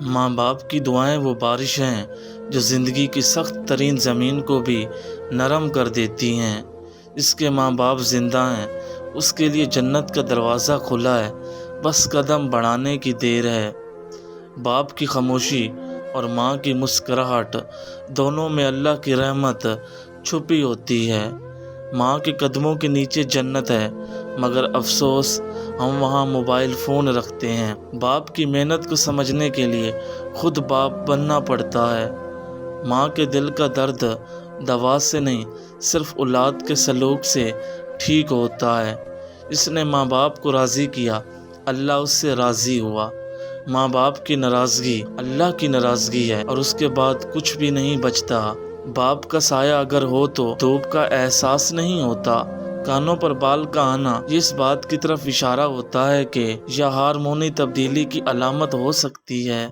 माँ बाप की दुआएं वो बारिश हैं जो ज़िंदगी की सख्त तरीन ज़मीन को भी नरम कर देती हैं। जिसके माँ बाप ज़िंदा हैं उसके लिए जन्नत का दरवाज़ा खुला है, बस कदम बढ़ाने की देर है। बाप की खामोशी और माँ की मुस्कुराहट दोनों में अल्लाह की रहमत छुपी होती है। माँ के कदमों के नीचे जन्नत है, मगर अफसोस हम वहाँ मोबाइल फ़ोन रखते हैं। बाप की मेहनत को समझने के लिए खुद बाप बनना पड़ता है। माँ के दिल का दर्द दवा से नहीं, सिर्फ औलाद के सलूक से ठीक होता है। इसने माँ बाप को राज़ी किया, अल्लाह उससे राज़ी हुआ। माँ बाप की नाराज़गी अल्लाह की नाराज़गी है और उसके बाद कुछ भी नहीं बचता। बाप का साया अगर हो तो धूप का एहसास नहीं होता। कानों पर बाल का आना ये इस बात की तरफ इशारा होता है कि यह हार्मोनी तब्दीली की अलामत हो सकती है।